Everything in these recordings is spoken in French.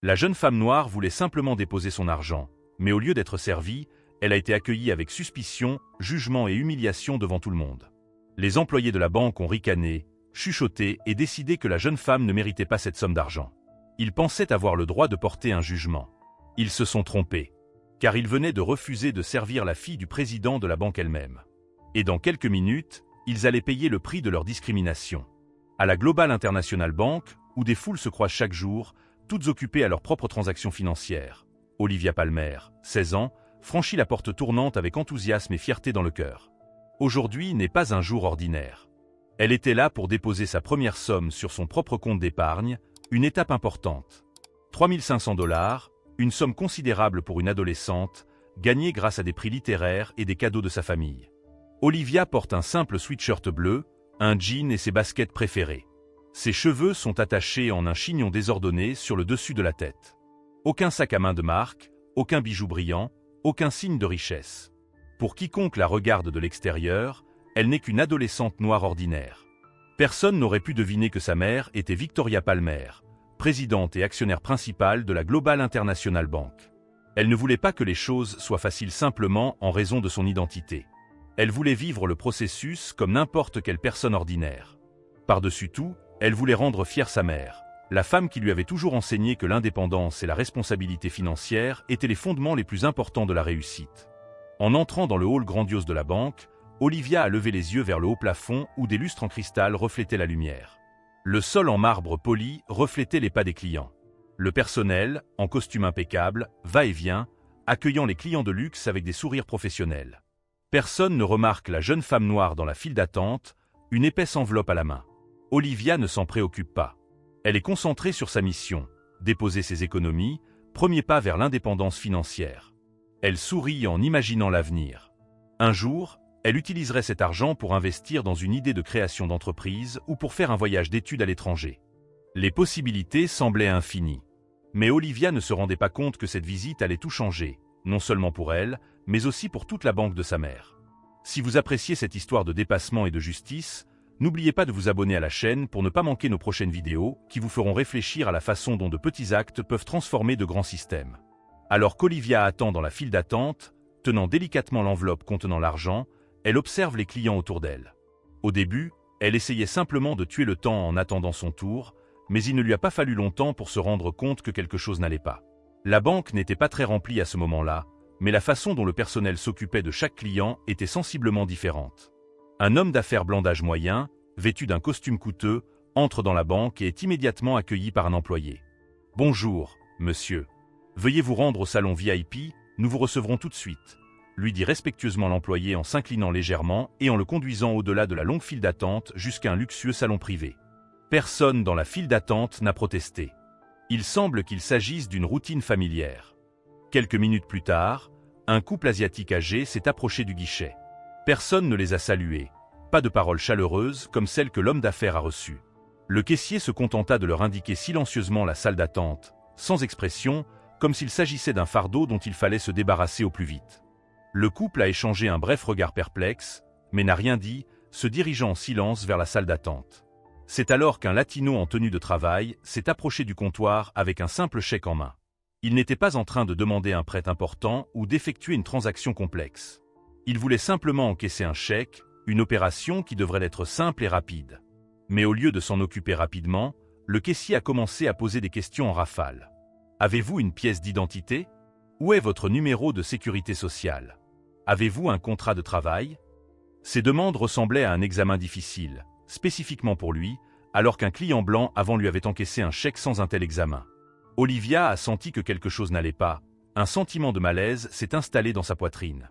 La jeune femme noire voulait simplement déposer son argent, mais au lieu d'être servie, elle a été accueillie avec suspicion, jugement et humiliation devant tout le monde. Les employés de la banque ont ricané, chuchoté et décidé que la jeune femme ne méritait pas cette somme d'argent. Ils pensaient avoir le droit de porter un jugement. Ils se sont trompés, car ils venaient de refuser de servir la fille du président de la banque elle-même. Et dans quelques minutes, ils allaient payer le prix de leur discrimination. À la Global International Bank, où des foules se croisent chaque jour, toutes occupées à leurs propres transactions financières, Olivia Palmer, 16 ans, franchit la porte tournante avec enthousiasme et fierté dans le cœur. Aujourd'hui n'est pas un jour ordinaire. Elle était là pour déposer sa première somme sur son propre compte d'épargne, une étape importante. 3 500 $, une somme considérable pour une adolescente, gagnée grâce à des prix littéraires et des cadeaux de sa famille. Olivia porte un simple sweatshirt bleu, un jean et ses baskets préférées. Ses cheveux sont attachés en un chignon désordonné sur le dessus de la tête. Aucun sac à main de marque, aucun bijou brillant, aucun signe de richesse. Pour quiconque la regarde de l'extérieur, elle n'est qu'une adolescente noire ordinaire. Personne n'aurait pu deviner que sa mère était Victoria Palmer, présidente et actionnaire principale de la Global International Bank. Elle ne voulait pas que les choses soient faciles simplement en raison de son identité. Elle voulait vivre le processus comme n'importe quelle personne ordinaire. Par-dessus tout, elle voulait rendre fière sa mère, la femme qui lui avait toujours enseigné que l'indépendance et la responsabilité financière étaient les fondements les plus importants de la réussite. En entrant dans le hall grandiose de la banque, Olivia a levé les yeux vers le haut plafond où des lustres en cristal reflétaient la lumière. Le sol en marbre poli reflétait les pas des clients. Le personnel, en costume impeccable, va et vient, accueillant les clients de luxe avec des sourires professionnels. Personne ne remarque la jeune femme noire dans la file d'attente, une épaisse enveloppe à la main. Olivia ne s'en préoccupe pas. Elle est concentrée sur sa mission, déposer ses économies, premier pas vers l'indépendance financière. Elle sourit en imaginant l'avenir. Un jour, elle utiliserait cet argent pour investir dans une idée de création d'entreprise ou pour faire un voyage d'études à l'étranger. Les possibilités semblaient infinies. Mais Olivia ne se rendait pas compte que cette visite allait tout changer, non seulement pour elle, mais aussi pour toute la banque de sa mère. Si vous appréciez cette histoire de dépassement et de justice, n'oubliez pas de vous abonner à la chaîne pour ne pas manquer nos prochaines vidéos qui vous feront réfléchir à la façon dont de petits actes peuvent transformer de grands systèmes. Alors qu'Olivia attend dans la file d'attente, tenant délicatement l'enveloppe contenant l'argent, elle observe les clients autour d'elle. Au début, elle essayait simplement de tuer le temps en attendant son tour, mais il ne lui a pas fallu longtemps pour se rendre compte que quelque chose n'allait pas. La banque n'était pas très remplie à ce moment-là, mais la façon dont le personnel s'occupait de chaque client était sensiblement différente. Un homme d'affaires blanc d'âge moyen, vêtu d'un costume coûteux, entre dans la banque et est immédiatement accueilli par un employé. « Bonjour, monsieur. Veuillez vous rendre au salon VIP, nous vous recevrons tout de suite », lui dit respectueusement l'employé en s'inclinant légèrement et en le conduisant au-delà de la longue file d'attente jusqu'à un luxueux salon privé. Personne dans la file d'attente n'a protesté. Il semble qu'il s'agisse d'une routine familière. Quelques minutes plus tard, un couple asiatique âgé s'est approché du guichet. Personne ne les a salués. Pas de paroles chaleureuses comme celles que l'homme d'affaires a reçues. Le caissier se contenta de leur indiquer silencieusement la salle d'attente, sans expression, comme s'il s'agissait d'un fardeau dont il fallait se débarrasser au plus vite. Le couple a échangé un bref regard perplexe, mais n'a rien dit, se dirigeant en silence vers la salle d'attente. C'est alors qu'un latino en tenue de travail s'est approché du comptoir avec un simple chèque en main. Il n'était pas en train de demander un prêt important ou d'effectuer une transaction complexe. Il voulait simplement encaisser un chèque, une opération qui devrait être simple et rapide. Mais au lieu de s'en occuper rapidement, le caissier a commencé à poser des questions en rafale. Avez-vous une pièce d'identité? Où est votre numéro de sécurité sociale? Avez-vous un contrat de travail? Ces demandes ressemblaient à un examen difficile, spécifiquement pour lui, alors qu'un client blanc avant lui avait encaissé un chèque sans un tel examen. Olivia a senti que quelque chose n'allait pas, un sentiment de malaise s'est installé dans sa poitrine.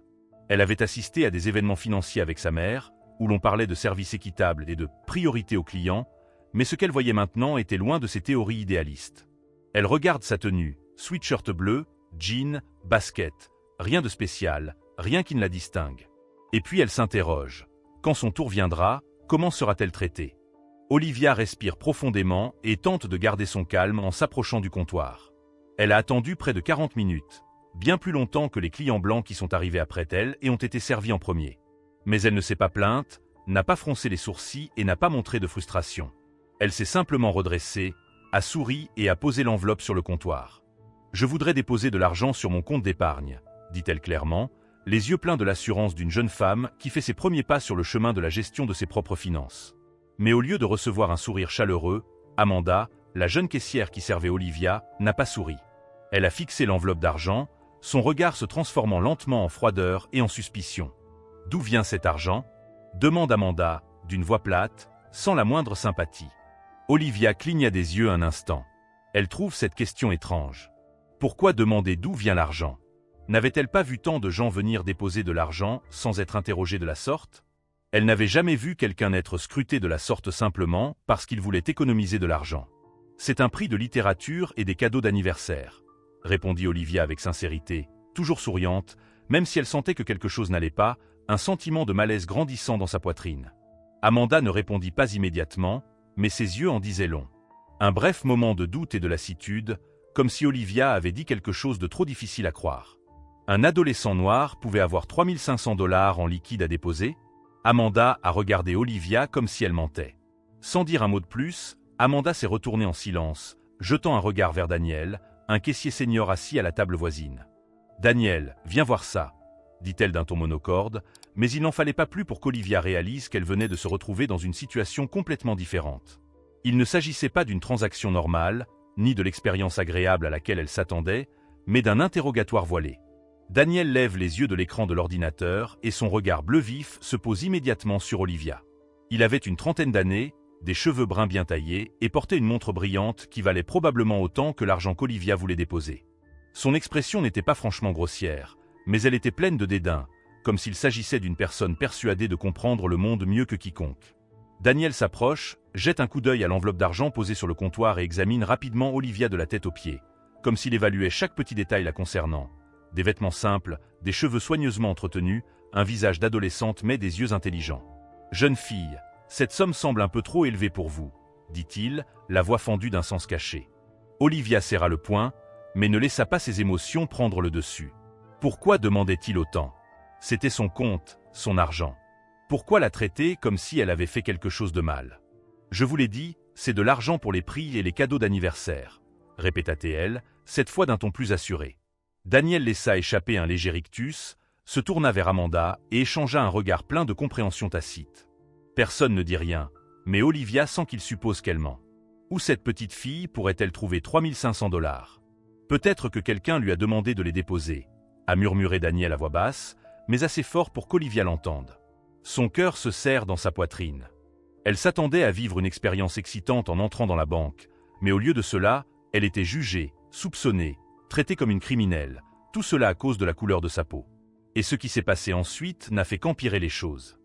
Elle avait assisté à des événements financiers avec sa mère, où l'on parlait de services équitables et de priorité aux clients, mais ce qu'elle voyait maintenant était loin de ses théories idéalistes. Elle regarde sa tenue, sweatshirt bleu, jean, basket, rien de spécial, rien qui ne la distingue. Et puis elle s'interroge. Quand son tour viendra, comment sera-t-elle traitée? Olivia respire profondément et tente de garder son calme en s'approchant du comptoir. Elle a attendu près de 40 minutes, bien plus longtemps que les clients blancs qui sont arrivés après elle et ont été servis en premier. Mais elle ne s'est pas plainte, n'a pas froncé les sourcils et n'a pas montré de frustration. Elle s'est simplement redressée, a souri et a posé l'enveloppe sur le comptoir. « Je voudrais déposer de l'argent sur mon compte d'épargne », dit-elle clairement, les yeux pleins de l'assurance d'une jeune femme qui fait ses premiers pas sur le chemin de la gestion de ses propres finances. Mais au lieu de recevoir un sourire chaleureux, Amanda, la jeune caissière qui servait Olivia, n'a pas souri. Elle a fixé l'enveloppe d'argent, son regard se transformant lentement en froideur et en suspicion. « D'où vient cet argent ?» demande Amanda, d'une voix plate, sans la moindre sympathie. Olivia cligna des yeux un instant. Elle trouve cette question étrange. Pourquoi demander d'où vient l'argent? N'avait-elle pas vu tant de gens venir déposer de l'argent sans être interrogés de la sorte? Elle n'avait jamais vu quelqu'un être scruté de la sorte simplement parce qu'il voulait économiser de l'argent. « C'est un prix de littérature et des cadeaux d'anniversaire », répondit Olivia avec sincérité, toujours souriante, même si elle sentait que quelque chose n'allait pas, un sentiment de malaise grandissant dans sa poitrine. Amanda ne répondit pas immédiatement, mais ses yeux en disaient long. Un bref moment de doute et de lassitude, comme si Olivia avait dit quelque chose de trop difficile à croire. Un adolescent noir pouvait avoir 3500 $ en liquide à déposer? Amanda a regardé Olivia comme si elle mentait. Sans dire un mot de plus, Amanda s'est retournée en silence, jetant un regard vers Daniel, un caissier senior assis à la table voisine. « Daniel, viens voir ça », dit-elle d'un ton monocorde, mais il n'en fallait pas plus pour qu'Olivia réalise qu'elle venait de se retrouver dans une situation complètement différente. Il ne s'agissait pas d'une transaction normale, ni de l'expérience agréable à laquelle elle s'attendait, mais d'un interrogatoire voilé. Daniel lève les yeux de l'écran de l'ordinateur et son regard bleu vif se pose immédiatement sur Olivia. Il avait une trentaine d'années, des cheveux bruns bien taillés et portait une montre brillante qui valait probablement autant que l'argent qu'Olivia voulait déposer. Son expression n'était pas franchement grossière, mais elle était pleine de dédain, comme s'il s'agissait d'une personne persuadée de comprendre le monde mieux que quiconque. Daniel s'approche, jette un coup d'œil à l'enveloppe d'argent posée sur le comptoir et examine rapidement Olivia de la tête aux pieds, comme s'il évaluait chaque petit détail la concernant. Des vêtements simples, des cheveux soigneusement entretenus, un visage d'adolescente mais des yeux intelligents. « Jeune fille, cette somme semble un peu trop élevée pour vous, » dit-il, la voix fendue d'un sens caché. Olivia serra le poing, mais ne laissa pas ses émotions prendre le dessus. Pourquoi demandait-il autant? C'était son compte, son argent. Pourquoi la traiter comme si elle avait fait quelque chose de mal? Je vous l'ai dit, c'est de l'argent pour les prix et les cadeaux d'anniversaire, répéta-t-elle, cette fois d'un ton plus assuré. Daniel laissa échapper un léger rictus, se tourna vers Amanda et échangea un regard plein de compréhension tacite. Personne ne dit rien, mais Olivia sent qu'il suppose qu'elle ment. Où cette petite fille pourrait-elle trouver 3500 $? Peut-être que quelqu'un lui a demandé de les déposer, a murmuré Daniel à voix basse, mais assez fort pour qu'Olivia l'entende. Son cœur se serre dans sa poitrine. Elle s'attendait à vivre une expérience excitante en entrant dans la banque, mais au lieu de cela, elle était jugée, soupçonnée, traitée comme une criminelle, tout cela à cause de la couleur de sa peau. Et ce qui s'est passé ensuite n'a fait qu'empirer les choses.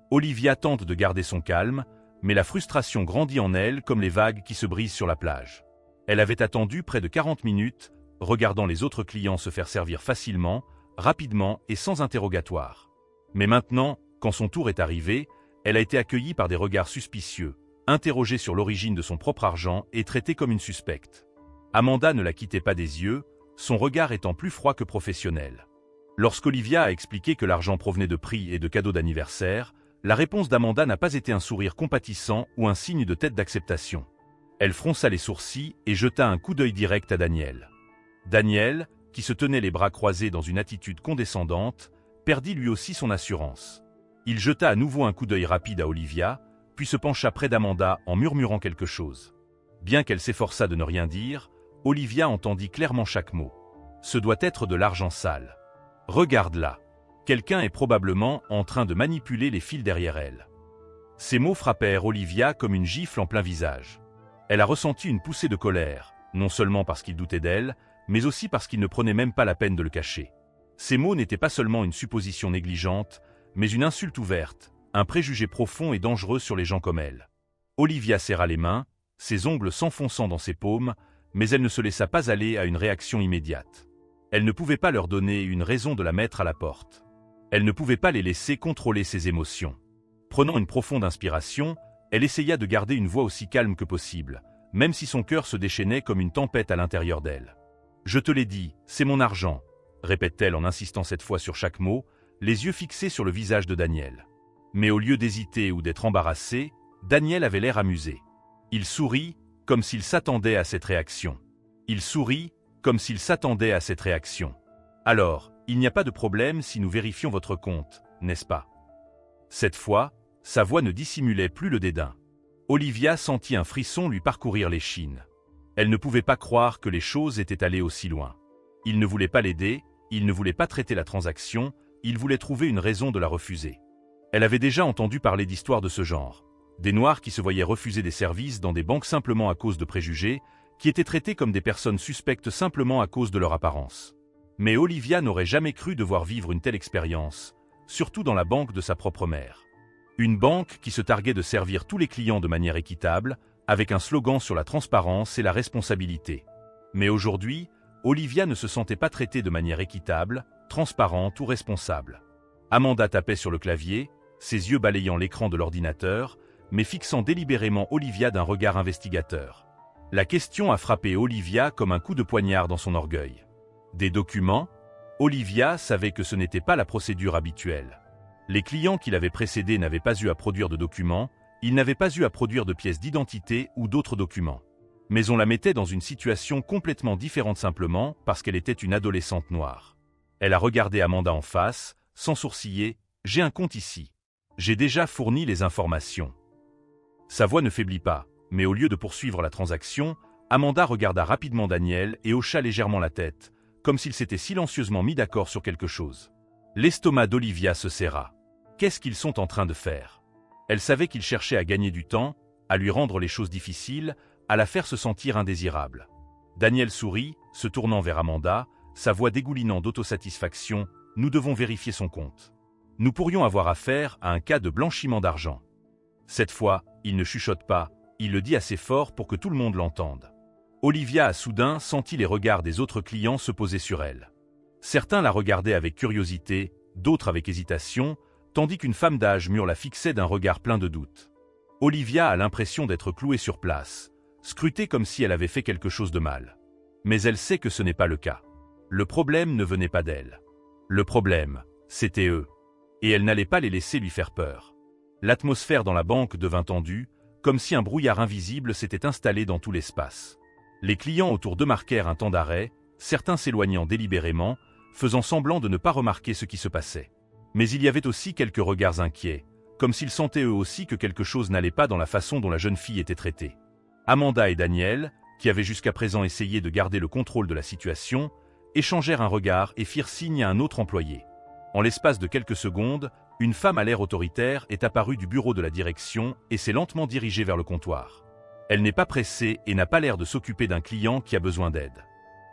Olivia tente de garder son calme, mais la frustration grandit en elle comme les vagues qui se brisent sur la plage. Elle avait attendu près de 40 minutes, regardant les autres clients se faire servir facilement, rapidement et sans interrogatoire. Mais maintenant, quand son tour est arrivé, elle a été accueillie par des regards suspicieux, interrogée sur l'origine de son propre argent et traitée comme une suspecte. Amanda ne la quittait pas des yeux, son regard étant plus froid que professionnel. Lorsqu'Olivia a expliqué que l'argent provenait de prix et de cadeaux d'anniversaire, la réponse d'Amanda n'a pas été un sourire compatissant ou un signe de tête d'acceptation. Elle fronça les sourcils et jeta un coup d'œil direct à Daniel. Daniel, qui se tenait les bras croisés dans une attitude condescendante, perdit lui aussi son assurance. Il jeta à nouveau un coup d'œil rapide à Olivia, puis se pencha près d'Amanda en murmurant quelque chose. Bien qu'elle s'efforçât de ne rien dire, Olivia entendit clairement chaque mot. Ce doit être de l'argent sale. Regarde-la. Quelqu'un est probablement en train de manipuler les fils derrière elle. Ces mots frappèrent Olivia comme une gifle en plein visage. Elle a ressenti une poussée de colère, non seulement parce qu'il doutait d'elle, mais aussi parce qu'il ne prenait même pas la peine de le cacher. Ces mots n'étaient pas seulement une supposition négligente, mais une insulte ouverte, un préjugé profond et dangereux sur les gens comme elle. Olivia serra les mains, ses ongles s'enfonçant dans ses paumes, mais elle ne se laissa pas aller à une réaction immédiate. Elle ne pouvait pas leur donner une raison de la mettre à la porte. Elle ne pouvait pas les laisser contrôler ses émotions. Prenant une profonde inspiration, elle essaya de garder une voix aussi calme que possible, même si son cœur se déchaînait comme une tempête à l'intérieur d'elle. « Je te l'ai dit, c'est mon argent », répète-t-elle en insistant cette fois sur chaque mot, les yeux fixés sur le visage de Daniel. Mais au lieu d'hésiter ou d'être embarrassé, Daniel avait l'air amusé. Il sourit, comme s'il s'attendait à cette réaction. Il sourit, comme s'il s'attendait à cette réaction. Alors, il n'y a pas de problème si nous vérifions votre compte, n'est-ce pas? Cette fois, sa voix ne dissimulait plus le dédain. Olivia sentit un frisson lui parcourir l'échine. Elle ne pouvait pas croire que les choses étaient allées aussi loin. Il ne voulait pas l'aider, il ne voulait pas traiter la transaction, il voulait trouver une raison de la refuser. Elle avait déjà entendu parler d'histoires de ce genre. Des Noirs qui se voyaient refuser des services dans des banques simplement à cause de préjugés, qui étaient traités comme des personnes suspectes simplement à cause de leur apparence. Mais Olivia n'aurait jamais cru devoir vivre une telle expérience, surtout dans la banque de sa propre mère. Une banque qui se targuait de servir tous les clients de manière équitable, avec un slogan sur la transparence et la responsabilité. Mais aujourd'hui, Olivia ne se sentait pas traitée de manière équitable, transparente ou responsable. Amanda tapait sur le clavier, ses yeux balayant l'écran de l'ordinateur, mais fixant délibérément Olivia d'un regard investigateur. La question a frappé Olivia comme un coup de poignard dans son orgueil. Des documents? Olivia savait que ce n'était pas la procédure habituelle. Les clients qui l'avaient précédé n'avaient pas eu à produire de documents, ils n'avaient pas eu à produire de pièces d'identité ou d'autres documents. Mais on la mettait dans une situation complètement différente simplement parce qu'elle était une adolescente noire. Elle a regardé Amanda en face, sans sourciller, « J'ai un compte ici. J'ai déjà fourni les informations. » Sa voix ne faiblit pas, mais au lieu de poursuivre la transaction, Amanda regarda rapidement Daniel et hocha légèrement la tête, comme s'il s'était silencieusement mis d'accord sur quelque chose. L'estomac d'Olivia se serra. Qu'est-ce qu'ils sont en train de faire? Elle savait qu'ils cherchaient à gagner du temps, à lui rendre les choses difficiles, à la faire se sentir indésirable. Daniel sourit, se tournant vers Amanda, sa voix dégoulinant d'autosatisfaction. « Nous devons vérifier son compte. Nous pourrions avoir affaire à un cas de blanchiment d'argent. » Cette fois, il ne chuchote pas, il le dit assez fort pour que tout le monde l'entende. Olivia a soudain senti les regards des autres clients se poser sur elle. Certains la regardaient avec curiosité, d'autres avec hésitation, tandis qu'une femme d'âge mûr la fixait d'un regard plein de doute. Olivia a l'impression d'être clouée sur place, scrutée comme si elle avait fait quelque chose de mal. Mais elle sait que ce n'est pas le cas. Le problème ne venait pas d'elle. Le problème, c'était eux. Et elle n'allait pas les laisser lui faire peur. L'atmosphère dans la banque devint tendue, comme si un brouillard invisible s'était installé dans tout l'espace. Les clients autour d'eux marquèrent un temps d'arrêt, certains s'éloignant délibérément, faisant semblant de ne pas remarquer ce qui se passait. Mais il y avait aussi quelques regards inquiets, comme s'ils sentaient eux aussi que quelque chose n'allait pas dans la façon dont la jeune fille était traitée. Amanda et Daniel, qui avaient jusqu'à présent essayé de garder le contrôle de la situation, échangèrent un regard et firent signe à un autre employé. En l'espace de quelques secondes, une femme à l'air autoritaire est apparue du bureau de la direction et s'est lentement dirigée vers le comptoir. Elle n'est pas pressée et n'a pas l'air de s'occuper d'un client qui a besoin d'aide.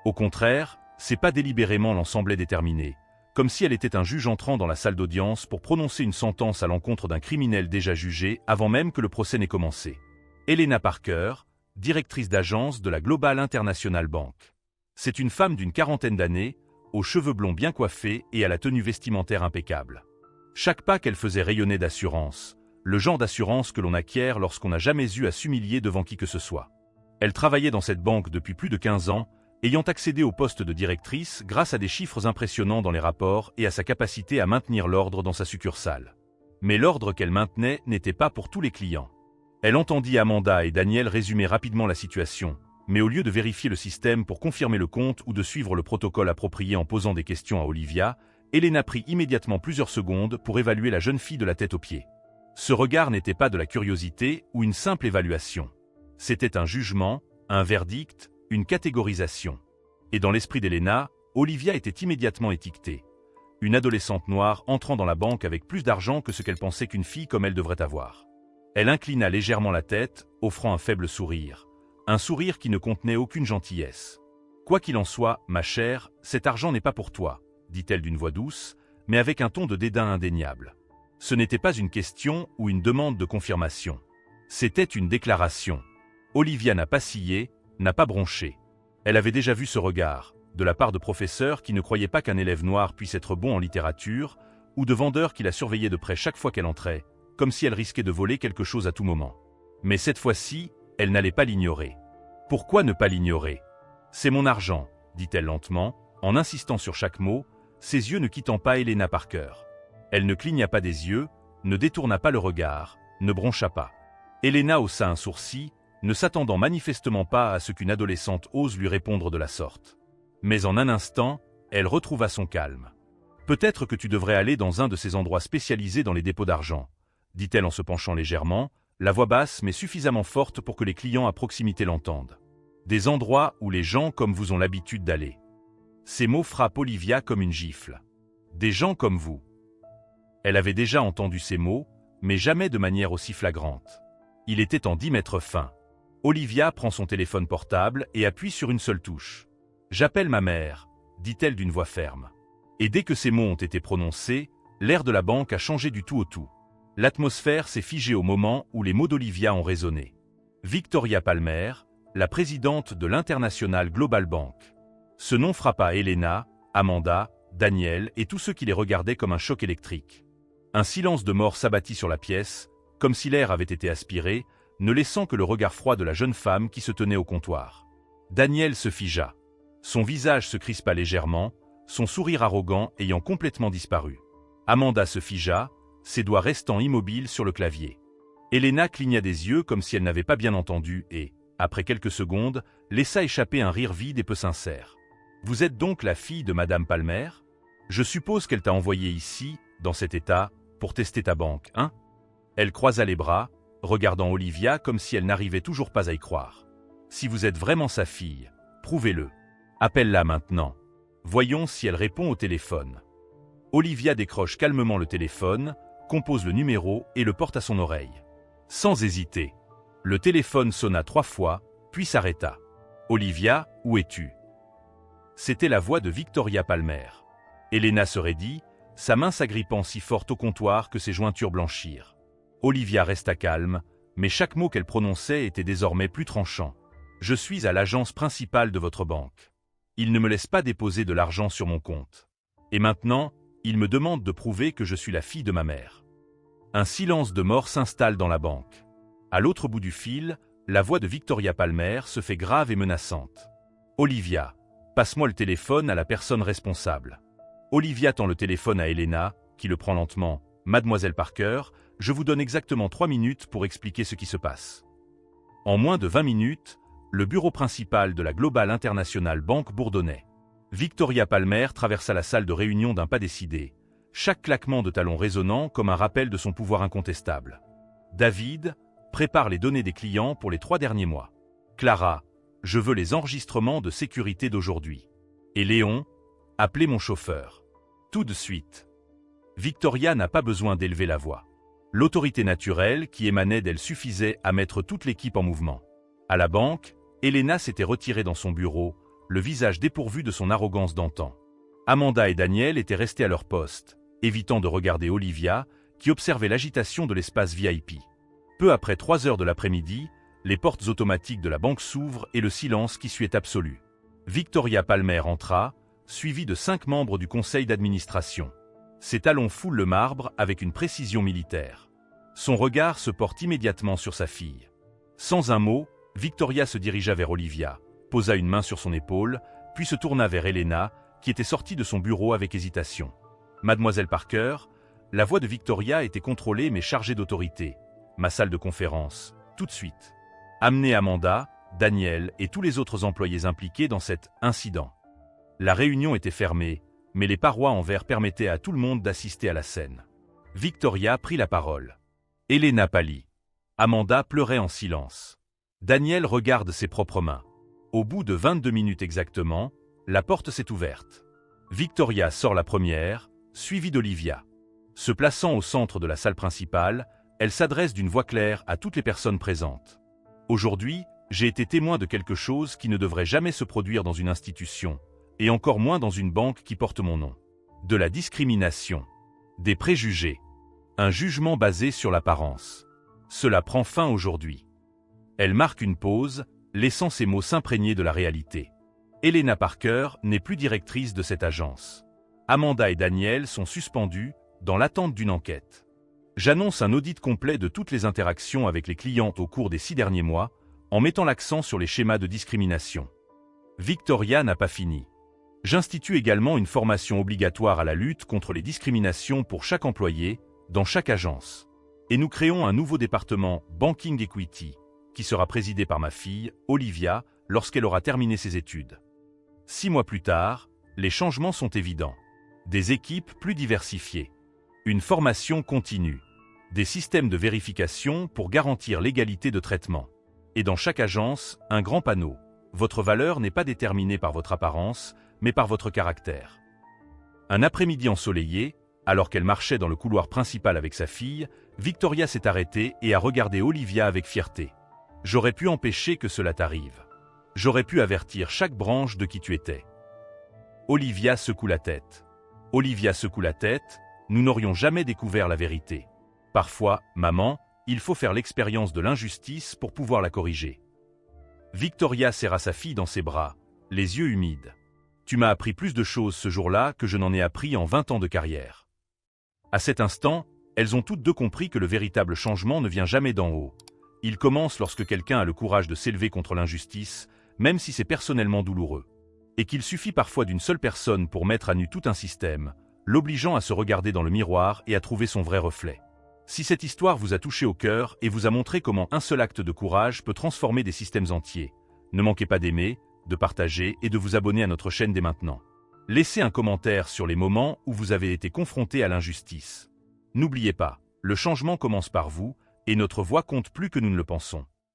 Au contraire, ses pas délibérément l'en semblaient déterminés, comme si elle était un juge entrant dans la salle d'audience pour prononcer une sentence à l'encontre d'un criminel déjà jugé avant même que le procès n'ait commencé. Helena Parker, directrice d'agence de la Global International Bank. C'est une femme d'une quarantaine d'années, aux cheveux blonds bien coiffés et à la tenue vestimentaire impeccable. Chaque pas qu'elle faisait rayonnait d'assurance, le genre d'assurance que l'on acquiert lorsqu'on n'a jamais eu à s'humilier devant qui que ce soit. Elle travaillait dans cette banque depuis plus de 15 ans, ayant accédé au poste de directrice grâce à des chiffres impressionnants dans les rapports et à sa capacité à maintenir l'ordre dans sa succursale. Mais l'ordre qu'elle maintenait n'était pas pour tous les clients. Elle entendit Amanda et Daniel résumer rapidement la situation, mais au lieu de vérifier le système pour confirmer le compte ou de suivre le protocole approprié en posant des questions à Olivia, Helena prit immédiatement plusieurs secondes pour évaluer la jeune fille de la tête aux pieds. Ce regard n'était pas de la curiosité ou une simple évaluation. C'était un jugement, un verdict, une catégorisation. Et dans l'esprit d'Helena, Olivia était immédiatement étiquetée. Une adolescente noire entrant dans la banque avec plus d'argent que ce qu'elle pensait qu'une fille comme elle devrait avoir. Elle inclina légèrement la tête, offrant un faible sourire. Un sourire qui ne contenait aucune gentillesse. « Quoi qu'il en soit, ma chère, cet argent n'est pas pour toi, » dit-elle d'une voix douce, mais avec un ton de dédain indéniable. Ce n'était pas une question ou une demande de confirmation. C'était une déclaration. Olivia n'a pas scié, n'a pas bronché. Elle avait déjà vu ce regard, de la part de professeurs qui ne croyaient pas qu'un élève noir puisse être bon en littérature, ou de vendeurs qui la surveillaient de près chaque fois qu'elle entrait, comme si elle risquait de voler quelque chose à tout moment. Mais cette fois-ci, elle n'allait pas l'ignorer. Pourquoi ne pas l'ignorer? C'est mon argent, dit-elle lentement, en insistant sur chaque mot, ses yeux ne quittant pas Helena Parker. Elle ne cligna pas des yeux, ne détourna pas le regard, ne broncha pas. Helena haussa un sourcil, ne s'attendant manifestement pas à ce qu'une adolescente ose lui répondre de la sorte. Mais en un instant, elle retrouva son calme. « Peut-être que tu devrais aller dans un de ces endroits spécialisés dans les dépôts d'argent, » dit-elle en se penchant légèrement, la voix basse mais suffisamment forte pour que les clients à proximité l'entendent. « Des endroits où les gens comme vous ont l'habitude d'aller. » Ces mots frappent Olivia comme une gifle. « Des gens comme vous. » Elle avait déjà entendu ces mots, mais jamais de manière aussi flagrante. Il était en 10 mètres fin. Olivia prend son téléphone portable et appuie sur une seule touche. « J'appelle ma mère », dit-elle d'une voix ferme. Et dès que ces mots ont été prononcés, l'air de la banque a changé du tout au tout. L'atmosphère s'est figée au moment où les mots d'Olivia ont résonné. Victoria Palmer, la présidente de l'International Global Bank. Ce nom frappa Elena, Amanda, Daniel et tous ceux qui les regardaient comme un choc électrique. Un silence de mort s'abattit sur la pièce, comme si l'air avait été aspiré, ne laissant que le regard froid de la jeune femme qui se tenait au comptoir. Daniel se figea. Son visage se crispa légèrement, son sourire arrogant ayant complètement disparu. Amanda se figea, ses doigts restant immobiles sur le clavier. Elena cligna des yeux comme si elle n'avait pas bien entendu et, après quelques secondes, laissa échapper un rire vide et peu sincère. « Vous êtes donc la fille de Madame Palmer ? Je suppose qu'elle t'a envoyé ici, dans cet état, pour tester ta banque, hein ?» Elle croisa les bras, regardant Olivia comme si elle n'arrivait toujours pas à y croire. « Si vous êtes vraiment sa fille, prouvez-le. Appelle-la maintenant. Voyons si elle répond au téléphone. » Olivia décroche calmement le téléphone, compose le numéro et le porte à son oreille. Sans hésiter. Le téléphone sonna 3 fois, puis s'arrêta. « Olivia, où es-tu » C'était la voix de Victoria Palmer. Elena se raidit, sa main s'agrippant si forte au comptoir que ses jointures blanchirent. Olivia resta calme, mais chaque mot qu'elle prononçait était désormais plus tranchant. « Je suis à l'agence principale de votre banque. Il ne me laisse pas déposer de l'argent sur mon compte. Et maintenant, il me demande de prouver que je suis la fille de ma mère. » Un silence de mort s'installe dans la banque. À l'autre bout du fil, la voix de Victoria Palmer se fait grave et menaçante. « Olivia, passe-moi le téléphone à la personne responsable. » Olivia tend le téléphone à Elena, qui le prend lentement. « Mademoiselle Parker, je vous donne exactement 3 minutes pour expliquer ce qui se passe. » En moins de 20 minutes, le bureau principal de la Global International Bank bourdonnait. Victoria Palmer traversa la salle de réunion d'un pas décidé, chaque claquement de talons résonnant comme un rappel de son pouvoir incontestable. « David, prépare les données des clients pour les 3 derniers mois. Clara, je veux les enregistrements de sécurité d'aujourd'hui. Et Léon, appelez mon chauffeur. Tout de suite. » Victoria n'a pas besoin d'élever la voix. L'autorité naturelle qui émanait d'elle suffisait à mettre toute l'équipe en mouvement. À la banque, Elena s'était retirée dans son bureau, le visage dépourvu de son arrogance d'antan. Amanda et Daniel étaient restés à leur poste, évitant de regarder Olivia, qui observait l'agitation de l'espace VIP. Peu après 3 heures de l'après-midi, les portes automatiques de la banque s'ouvrent et le silence qui suit est absolu. Victoria Palmer entra, suivie de 5 membres du conseil d'administration. Ses talons foulent le marbre avec une précision militaire. Son regard se porte immédiatement sur sa fille. Sans un mot, Victoria se dirigea vers Olivia, posa une main sur son épaule, puis se tourna vers Elena, qui était sortie de son bureau avec hésitation. « Mademoiselle Parker, la voix de Victoria était contrôlée mais chargée d'autorité. Ma salle de conférence, tout de suite. Amenez Amanda, Daniel et tous les autres employés impliqués dans cet incident. » La réunion était fermée, mais les parois en verre permettaient à tout le monde d'assister à la scène. Victoria prit la parole. Elena pâlit. Amanda pleurait en silence. Daniel regarde ses propres mains. Au bout de 22 minutes exactement, la porte s'est ouverte. Victoria sort la première, suivie d'Olivia. Se plaçant au centre de la salle principale, elle s'adresse d'une voix claire à toutes les personnes présentes. « Aujourd'hui, j'ai été témoin de quelque chose qui ne devrait jamais se produire dans une institution, et encore moins dans une banque qui porte mon nom. De la discrimination, des préjugés, un jugement basé sur l'apparence. Cela prend fin aujourd'hui. » Elle marque une pause, laissant ces mots s'imprégner de la réalité. Elena Parker n'est plus directrice de cette agence. Amanda et Daniel sont suspendus, dans l'attente d'une enquête. J'annonce un audit complet de toutes les interactions avec les clientes au cours des 6 derniers mois, en mettant l'accent sur les schémas de discrimination. Victoria n'a pas fini. J'institue également une formation obligatoire à la lutte contre les discriminations pour chaque employé, dans chaque agence. Et nous créons un nouveau département Banking Equity, qui sera présidée par ma fille, Olivia, lorsqu'elle aura terminé ses études. 6 mois plus tard, les changements sont évidents. Des équipes plus diversifiées. Une formation continue. Des systèmes de vérification pour garantir l'égalité de traitement. Et dans chaque agence, un grand panneau. Votre valeur n'est pas déterminée par votre apparence, mais par votre caractère. Un après-midi ensoleillé, alors qu'elle marchait dans le couloir principal avec sa fille, Victoria s'est arrêtée et a regardé Olivia avec fierté. « J'aurais pu empêcher que cela t'arrive. J'aurais pu avertir chaque branche de qui tu étais. » Olivia secoue la tête. Olivia secoue la tête, nous n'aurions jamais découvert la vérité. Parfois, maman, il faut faire l'expérience de l'injustice pour pouvoir la corriger. Victoria serra sa fille dans ses bras, les yeux humides. Tu m'as appris plus de choses ce jour-là que je n'en ai appris en 20 ans de carrière. À cet instant, elles ont toutes deux compris que le véritable changement ne vient jamais d'en haut. Il commence lorsque quelqu'un a le courage de s'élever contre l'injustice, même si c'est personnellement douloureux. Et qu'il suffit parfois d'une seule personne pour mettre à nu tout un système, l'obligeant à se regarder dans le miroir et à trouver son vrai reflet. Si cette histoire vous a touché au cœur et vous a montré comment un seul acte de courage peut transformer des systèmes entiers, ne manquez pas d'aimer, de partager et de vous abonner à notre chaîne dès maintenant. Laissez un commentaire sur les moments où vous avez été confronté à l'injustice. N'oubliez pas, le changement commence par vous, et notre voix compte plus que nous ne le pensons.